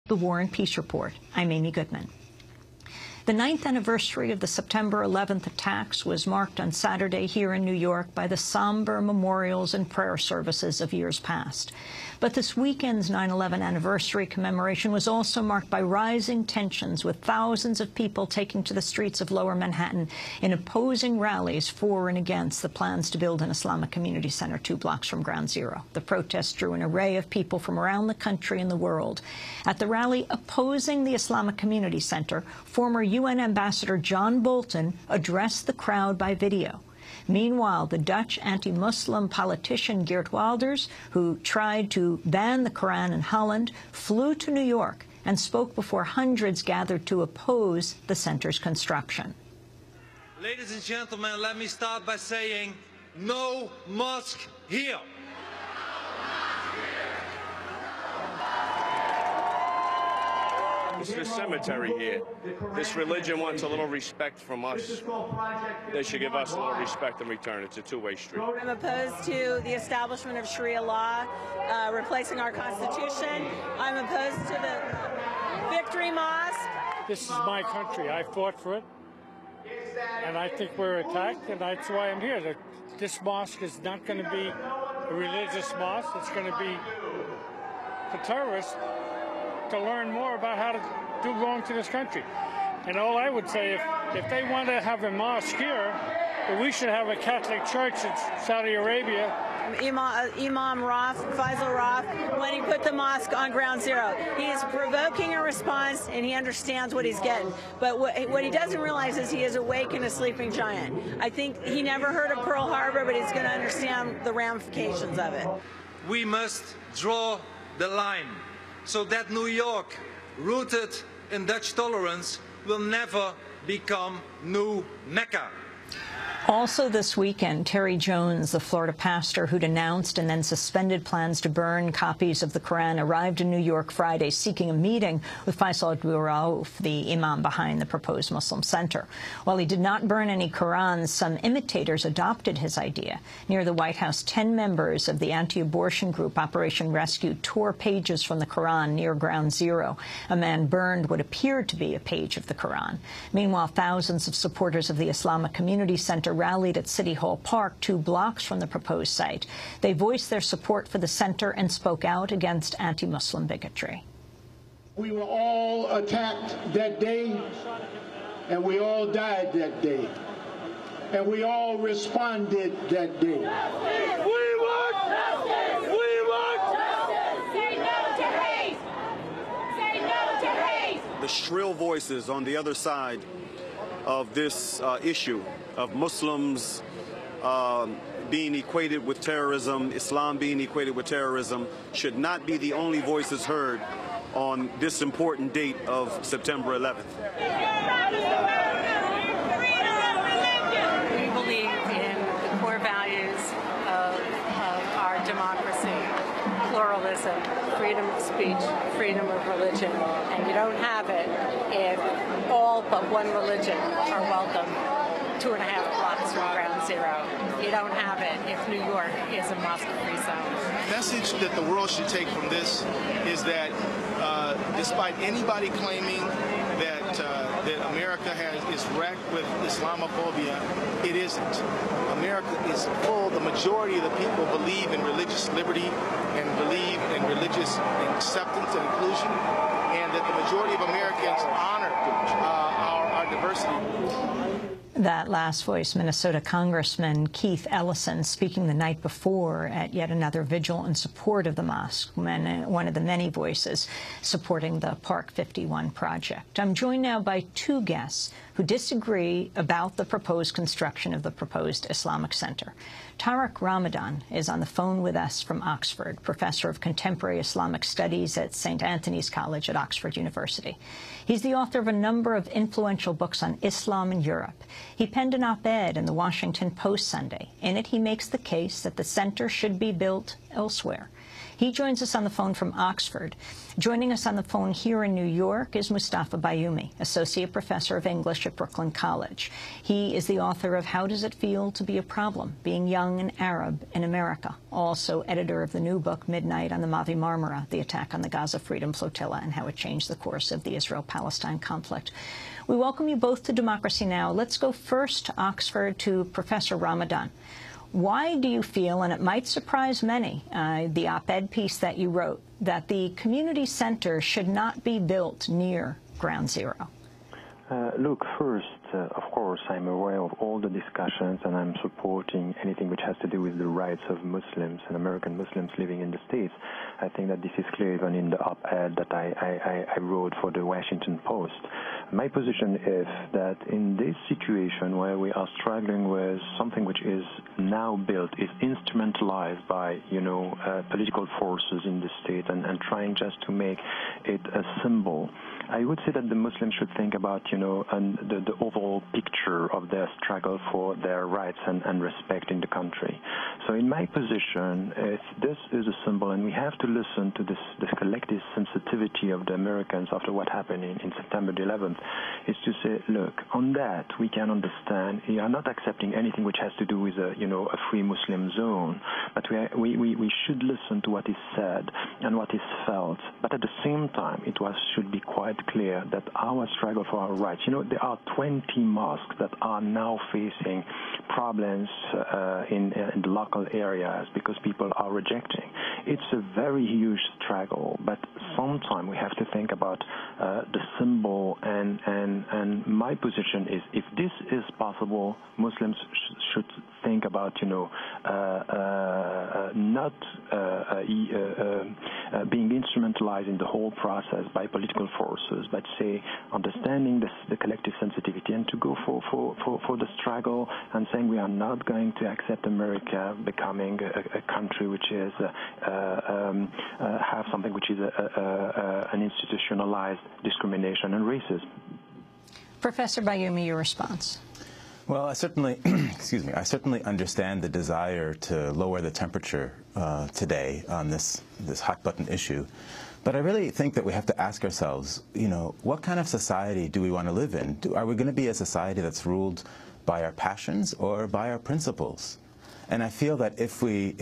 The War and Peace Report. I'm Amy Goodman. The 9th anniversary of the September 11th attacks was marked on Saturday here in New York by the somber memorials and prayer services of years past. But this weekend's 9/11 anniversary commemoration was also marked by rising tensions, with thousands of people taking to the streets of Lower Manhattan in opposing rallies for and against the plans to build an Islamic community center 2 blocks from Ground Zero. The protest drew an array of people from around the country and the world. At the rally opposing the Islamic Community Center, former UN Ambassador John Bolton addressed the crowd by video. Meanwhile, the Dutch anti-Muslim politician Geert Wilders, who tried to ban the Quran in Holland, flew to New York and spoke before hundreds gathered to oppose the center's construction. Ladies and gentlemen, let me start by saying, no mosque here. It's the cemetery here. This religion wants a little respect from us. They should give us a little respect in return. It's a two-way street. I'm opposed to the establishment of Sharia law, replacing our Constitution. I'm opposed to the Victory Mosque. This is my country. I fought for it. And I think we're attacked, and that's why I'm here. This mosque is not going to be a religious mosque. It's going to be for terrorists to learn more about how to do wrong to this country. And all I would say, if they want to have a mosque here, we should have a Catholic church in Saudi Arabia. Imam Faisal Raf, when he put the mosque on Ground Zero, he is provoking a response, and he understands what he's getting. But what he doesn't realize is he is awakened a sleeping giant. I think he never heard of Pearl Harbor, but he's going to understand the ramifications of it. We must draw the line so that New York, rooted in Dutch tolerance, will never become new Mecca. Also this weekend, Terry Jones, the Florida pastor who'd announced and then suspended plans to burn copies of the Quran, arrived in New York Friday seeking a meeting with Faisal Abdul-Rauf, the imam behind the proposed Muslim center. While he did not burn any Qurans, some imitators adopted his idea. Near the White House, 10 members of the anti-abortion group Operation Rescue tore pages from the Quran near Ground Zero. A man burned what appeared to be a page of the Quran. Meanwhile, thousands of supporters of the Islamic Community Center rallied at City Hall Park, 2 blocks from the proposed site. They voiced their support for the center and spoke out against anti-Muslim bigotry. We were all attacked that day, and we all died that day, and we all responded that day. We want justice! We want justice! Say no to hate! Say no to hate! The shrill voices on the other side of this issue of Muslims being equated with terrorism, Islam being equated with terrorism, should not be the only voices heard on this important date of September 11th. We believe in the core values of our democracy: pluralism, freedom of speech, freedom of religion, and you don't have it if all but one religion are welcome 2.5 blocks from Ground Zero. You don't have it if New York is a mosque-free zone. The message that the world should take from this is that despite anybody claiming that America is wrecked with Islamophobia, it isn't. America is full. The majority of the people believe in religious liberty and believe in religious acceptance and inclusion, and that the majority of Americans honor our diversity. That last voice, Minnesota Congressman Keith Ellison, speaking the night before at yet another vigil in support of the mosque, one of the many voices supporting the Park 51 project. I'm joined now by 2 guests who disagree about the proposed construction of the proposed Islamic Center. Tariq Ramadan is on the phone with us from Oxford, professor of contemporary Islamic studies at St. Anthony's College at Oxford University. He's the author of a number of influential books on Islam in Europe. He penned an op-ed in the Washington Post Sunday. In it, he makes the case that the center should be built elsewhere. He joins us on the phone from Oxford. Joining us on the phone here in New York is Moustafa Bayoumi, Associate Professor of English at Brooklyn College. He is the author of How Does It Feel to Be a Problem? Being Young and Arab in America, also editor of the new book, Midnight on the Mavi Marmara, The Attack on the Gaza Freedom Flotilla and How It Changed the Course of the Israel-Palestine Conflict. We welcome you both to Democracy Now! Let's go first to Oxford to Professor Ramadan. Why do you feel, and it might surprise many, the op-ed piece that you wrote, that the community center should not be built near Ground Zero? Look, first, of course, I'm aware of all the discussions, and I'm supporting anything which has to do with the rights of Muslims and American Muslims living in the States. I think that this is clear even in the op-ed that I wrote for the Washington Post. My position is that in this situation where we are struggling with something which is now built, is instrumentalized by, political forces in the state and trying just to make it a symbol, I would say that the Muslims should think about, the overall picture of their struggle for their rights and respect in the country. So in my position, if this is a symbol, and we have to listen to this collective sensitivity of the Americans after what happened in September the 11th, is to say, look, on that we can understand. We are not accepting anything which has to do with a free Muslim zone, but we should listen to what is said and what is felt. But at the same time, should be quite clear that our struggle for our rights, there are 20 mosques that are now facing problems in the local areas because people are rejecting. It's a very huge struggle, but sometimes we have to think about the symbol, and my position is, if this is possible, Muslims should think about, not being instrumentalized in the whole process by political forces, but say understanding the collective sensitivity and to go for the struggle and saying we are not going to accept America becoming a country which is have something which is an institutionalized discrimination and racism. Professor Bayoumi, your response. Well, I certainly, I certainly understand the desire to lower the temperature today on this hot-button issue. But I really think that we have to ask ourselves, what kind of society do we want to live in? Are we going to be a society that's ruled by our passions or by our principles? And I feel that if we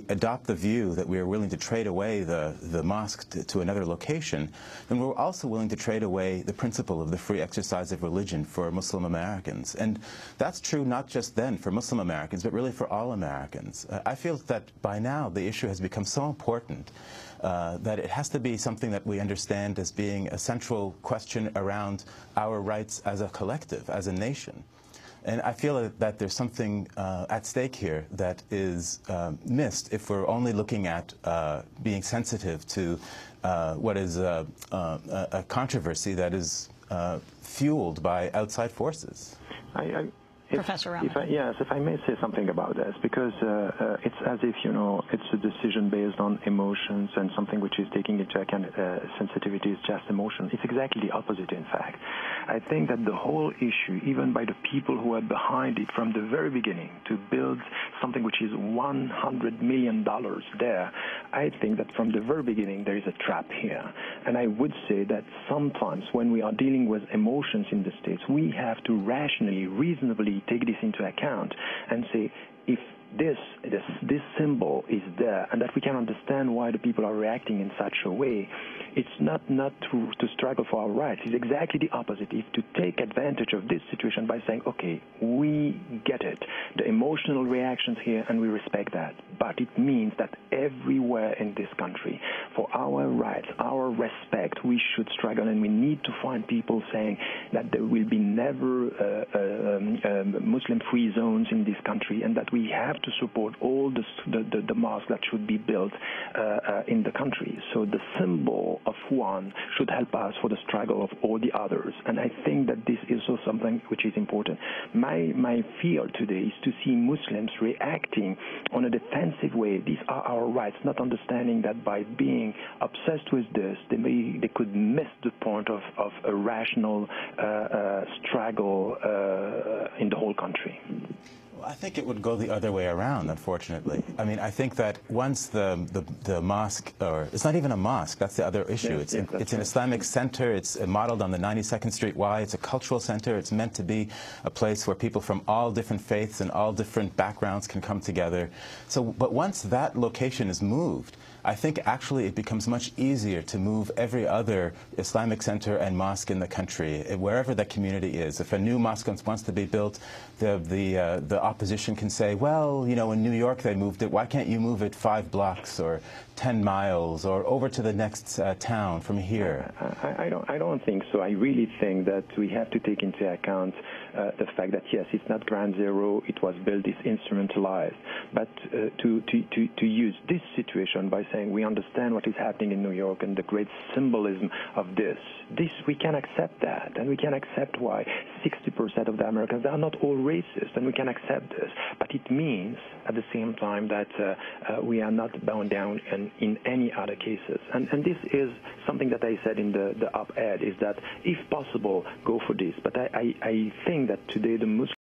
adopt the view that we are willing to trade away the mosque to another location, then we're also willing to trade away the principle of the free exercise of religion for Muslim Americans. And that's true not just then for Muslim Americans, but really for all Americans. I feel that by now the issue has become so important that it has to be something that we understand as being a central question around our rights as a collective, as a nation. And I feel that there's something at stake here that is missed if we're only looking at being sensitive to what is a controversy that is fueled by outside forces. Professor Ramadan. If I may say something about this, because it's as if, it's a decision based on emotions, and something which is taking into account sensitivity is just emotion. It's exactly the opposite, in fact. I think that the whole issue, even by the people who are behind it from the very beginning, to build something which is $100 million there, I think that from the very beginning there is a trap here. And I would say that sometimes when we are dealing with emotions in the States, we have to rationally, reasonably take this into account and say, if this symbol is there, and that we can understand why the people are reacting in such a way, it's not to struggle for our rights. It's exactly the opposite. It's to take advantage of this situation by saying, okay, we get it, the emotional reactions here, and we respect that. But it means that everywhere in this country, for our rights, our respect, we should struggle, and we need to find people saying that there will be never Muslim-free zones in this country, and that we have to support all the mosques that should be built in the country. So the symbol of one should help us for the struggle of all the others. And I think that this is also something which is important. My fear today is to see Muslims reacting on a defensive way. These are our rights, not understanding that by being obsessed with this, they could miss the point of a rational struggle in the whole country. I think it would go the other way around, unfortunately. I mean, I think that once the mosque, or it's not even a mosque, that's the other issue. Yes, it's an Islamic center. It's modeled on the 92nd Street Y. It's a cultural center. It's meant to be a place where people from all different faiths and all different backgrounds can come together. So, but once that location is moved, I think actually it becomes much easier to move every other Islamic center and mosque in the country, wherever that community is. If a new mosque wants to be built, the opposition can say, well, you know, in New York they moved it. Why can't you move it 5 blocks or 10 miles or over to the next town from here? I don't think so. I really think that we have to take into account the fact that, yes, it's not ground zero, it was built, it's instrumentalized. But to use this situation by saying we understand what is happening in New York and the great symbolism of this we can accept that, and we can accept why 60% of the Americans, they are not all racist, and we can accept this. But it means at the same time that we are not bound down in any other cases. And this is something that I said in the op-ed, is that if possible, go for this. But I think that today the Muslim